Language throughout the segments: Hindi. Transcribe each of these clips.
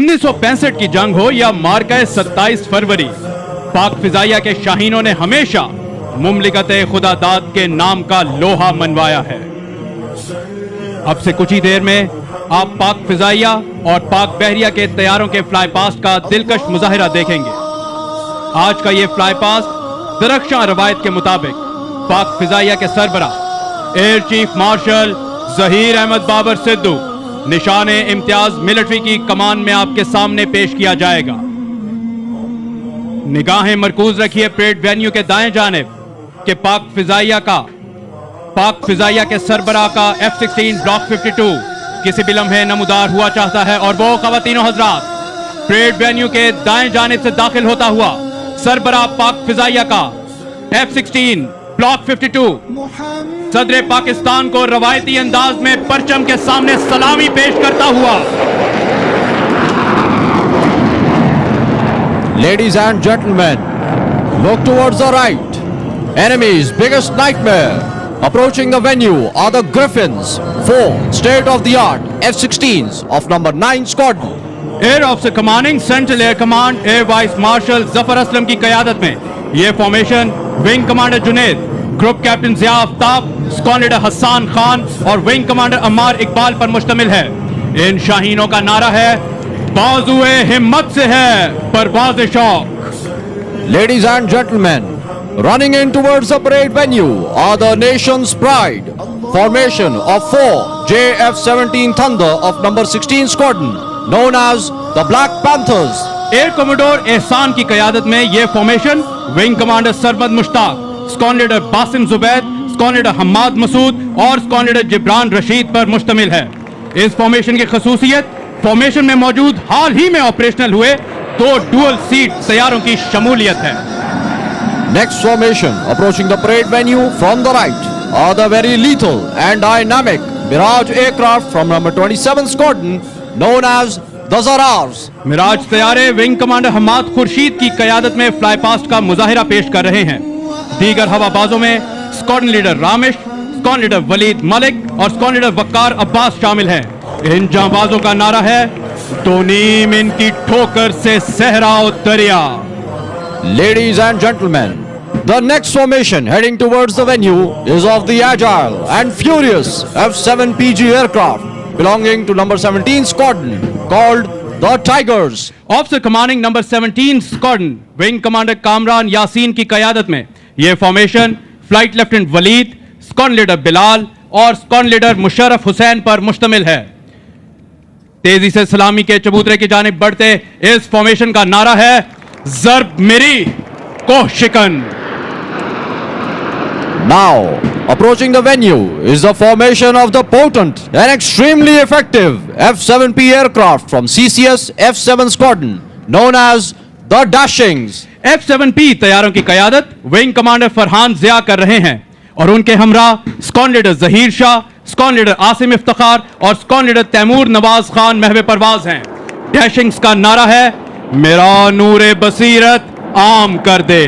1965 की जंग हो या मार्का 27 फरवरी, पाक फिजाइया के शाहीनों ने हमेशा मुमलिकत खुदा दाद के नाम का लोहा मनवाया है। अब से कुछ ही देर में आप पाक फिजाइया और पाक बहरिया के तैयारों के फ्लाई पास्ट का दिलकश मुजाहिरा देखेंगे। आज का ये फ्लाई पास्ट दरख्शां रवायत के मुताबिक पाक फिजाइया के सरबरा air chief marshal Zaheer Ahmed Babar Sidhu निशाने इम्तियाज मिलिट्री की कमान में आपके सामने पेश किया जाएगा। निगाहें मरकूज रखिए परेड वेन्यू के दाएं जानिब के पाक फिजाइया के सरबराह का F-16 ब्लॉक 52 किसी भी लम्हे नमूदार हुआ चाहता है और वो ख़वातीनो हज़रात परेड वेन्यू के दाएं जानिब से दाखिल होता हुआ सरबराह पाक फिजाइया का F-16 ब्लॉक 52 सदर पाकिस्तान को रवायती अंदाज में परचम के सामने सलामी पेश करता हुआ। Ladies and gentlemen, look towards the right. Enemy's biggest nightmare. Approaching the venue are the Griffins, 4 state-of-the-art F-16s of number 9 Squadron. Air officer commanding central air command air vice marshal Zafar Aslam की क़यादत में यह formation wing commander Junaid, group captain Zia Aftab, squadron leader Hasan Khan और विंग कमांडर अम्मार इकबाल पर मुश्तमिल है। इन शाहीनों का नारा है, बाजुए हिम्मत से है परवाज़ शौक। Ladies and gentlemen, running in towards the parade venue are the nation's pride, formation of 4 JF-17 Thunder of number 16 Squadron, known as the Black Panthers. Air commodore Ehsan की क़यादत में यह formation wing commander Sarmad Mushtaq, squadron leader Basim Zubaid, squadron leader Hammad Masood और स्क्वाड्रन लीडर जिब्रान रशीद पर मुश्तमिल है। इस फॉर्मेशन की खसूसियत फॉर्मेशन में मौजूद हाल ही में ऑपरेशनल हुए 2 डुअल सीट तैयारों की शमूलियत है। Next formation approaching the parade venue from the right are the very lethal and dynamic Mirage aircraft from number 27 Squadron, known as the Zarars. Miraj तैयारे विंग कमांडर हम्माद खुर्शीद की क़यादत में फ्लाई पास्ट का मुजाहिरा पेश कर रहे हैं। दीगर हवाबाजों में squadron leader Ramish, squadron leader Waleed Malik और स्क्वाड्रन लीडर वक्कार अब्बास शामिल हैं। इन जांबाजों का नारा है, तो नीम इनकी ठोकर से सहरा दरिया। Ladies and gentlemen, the next formation heading towards the venue is of the agile and furious F-7PG aircraft belonging to number 17 Squadron called the Tigers. Officer commanding number 17 squadron wing commander Kamran Yasin की क़यादत में यह formation flight lieutenant Waleed, squadron leader Bilal और स्क्वाड्रन लीडर मुशर्रफ हुसैन पर मुश्तमिल है। तेजी से सलामी के चबूतरे की जानिब बढ़ते इस फॉर्मेशन का नारा है, ज़र्ब मेरी कोह शिकन। Now, approaching the venue is the formation of the potent and extremely effective F-7P aircraft from CCS F-7 Squadron, known as the Dashings. F-7P तैयारों की क़यादत विंग कमांडर फरहान ज़िया कर रहे हैं और उनके हमरा squadron leader Zaheer Shah, squadron leader Asim Iftikhar और स्क्वाड्रन लीडर तैमूर नवाज खान महवे परवाज हैं। डैशिंग्स का नारा है, मेरा नूरे बसीरत आम कर दे।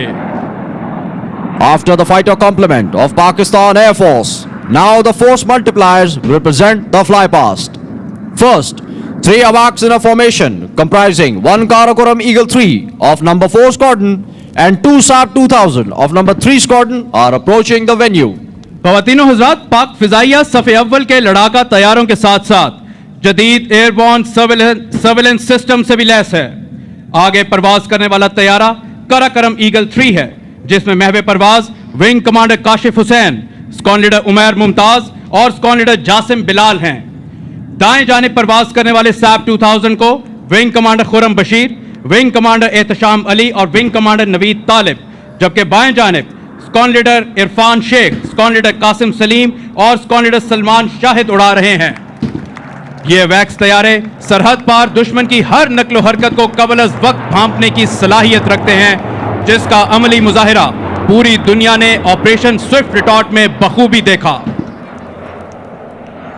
After the fighter complement of Pakistan Air Force, now the force multipliers represent the fly past. First, 3 AWACS in a formation comprising 1 Karakoram Eagle 3 of number 4 Squadron and 2 SAP 2000 of number 3 Squadron are approaching the venue. ख़वातीनो हज़रात, पाक फिजाइया सफ़े अव्वल के लड़ाका तैयारों के साथ साथ जदीद एयरबॉर्न सर्वेलेंस सिस्टम से भी लैस है। आगे परवाज करने वाला तैयारा कराकरम ईगल 3 है, जिसमें महवे परवाज wing commander Kashif Hussain, squadron leader Umair Mumtaz और स्क्वाड्रन लीडर जासिम बिलाल हैं। दाएं जानिब परवाज करने वाले SAP 2000 को wing commander Khurram Bashir, wing commander Ehtesham Ali और विंग कमांडर नवीद तालिब, जबकि बाएं जानिब squadron leader Irfan Sheikh, squadron leader Qasim Saleem और स्क्वाड्रन लीडर सलमान शाहिद उड़ा रहे हैं। ये वैक्स तैयारे सरहद पार दुश्मन की हर नक्लो हरकत को कबल अज़ वक्त भांपने की सलाहियत रखते हैं, जिसका अमली मुजाहिरा पूरी दुनिया ने ऑपरेशन स्विफ्ट रिटॉर्ट में बखूबी देखा।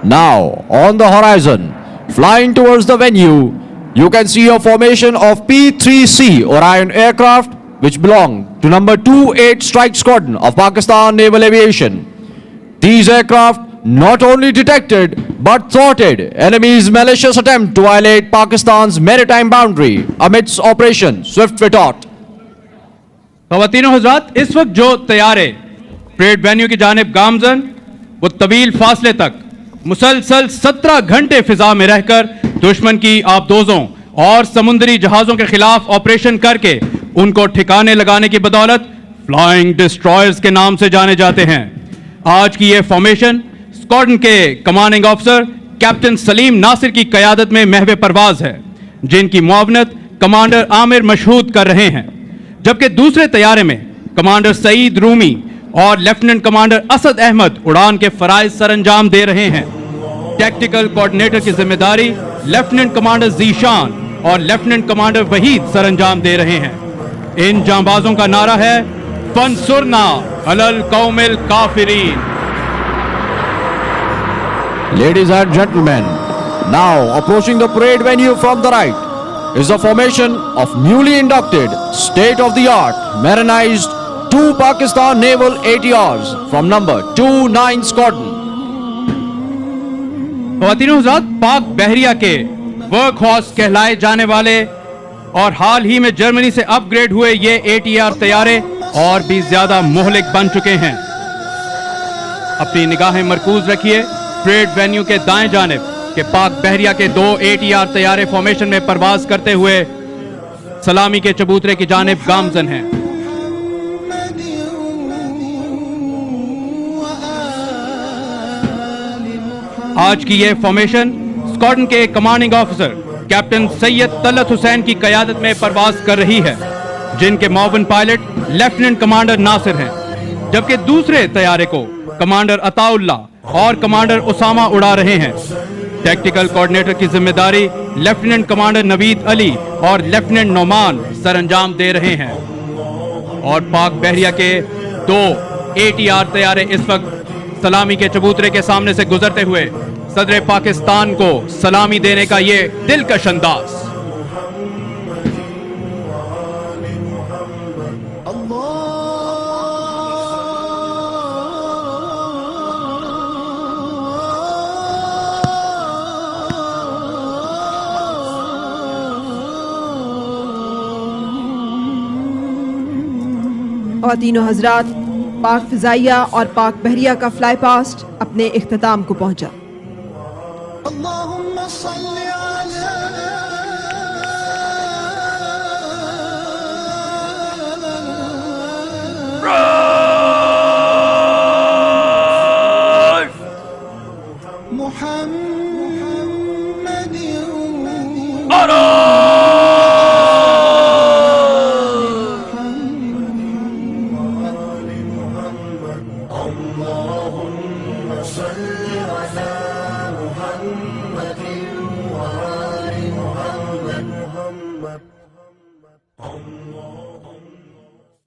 Now, on the horizon, flying towards the venue, you can see a formation of P-3C Orion aircraft which belong to number 28 Strike Squadron of Pakistan Naval Aviation. These aircraft not only detected but thwarted enemy's malicious attempt to violate Pakistan's maritime boundary amidst Operation Swift Retort. ख़वातीनो हज़रात, इस वक्त जो तैयारे परेड वेन्यू की जानिब गामजन वो तवील फासले तक मुसलसल 17 घंटे फिजा में रहकर दुश्मन की आबदोजों और समुद्री जहाजों के खिलाफ ऑपरेशन करके उनको ठिकाने लगाने की बदौलत फ्लाइंग डिस्ट्रॉयर्स के नाम से जाने जाते हैं। आज की ये फॉर्मेशन स्क्वाड्रन के commanding officer captain Saleem Nasir की क़यादत में महवे परवाज है, जिनकी मुआवनत कमांडर आमिर मशहूद कर रहे हैं, जबकि दूसरे तैयारे में कमांडर सईद रूमी और लेफ्टिनेंट कमांडर असद अहमद उड़ान के फराइज सरंजाम दे रहे हैं। टैक्टिकल कोऑर्डिनेटर की जिम्मेदारी लेफ्टिनेंट कमांडर जीशान और लेफ्टिनेंट कमांडर वहीद सरंजाम दे रहे हैं। इन जांबाजों का नारा है फंसुरना अलल कौमिल काफिरीन। Ladies and gentlemen, now approaching the parade venue from the right is the formation of newly inducted state-of-the-art Marinized 2 Pakistan Naval ATRs from number 29 Squadron. ख़वातीनो हज़रात, पाक बहरिया के वर्क हॉर्स कहलाए जाने वाले और हाल ही में जर्मनी से अपग्रेड हुए ये ATR तैयारे और भी ज्यादा मोहलिक बन चुके हैं। अपनी निगाहें मरकूज रखिए परेड वेन्यू के दाएं जानिब के पाक बहरिया के 2 ATR तैयारे फॉर्मेशन में परवाज करते हुए सलामी के चबूतरे की जानिब गामजन हैं। आज की यह फॉर्मेशन स्क्वाड्रन के commanding officer captain Syed Talat Hussain की क़यादत में परवाज कर रही है, जिनके मुआविन पायलट लेफ्टिनेंट कमांडर नासिर हैं, जबकि दूसरे तैयारे को कमांडर अताउल्ला और कमांडर उसामा उड़ा रहे हैं। टैक्टिकल कोऑर्डिनेटर की जिम्मेदारी लेफ्टिनेंट कमांडर नवीद अली और लेफ्टिनेंट नोमान सरंजाम दे रहे हैं। और पाक बहरिया के 2 ATR तैयारे इस वक्त सलामी के चबूतरे के सामने से गुजरते हुए सदर पाकिस्तान को सलामी देने का ये दिलकश अंदाज। ख़वातीनो हज़रात, पाक फ़िज़ाइया और पाक बहरिया का फ्लाई पास्ट अपने इख्तिताम को पहुंचा। Om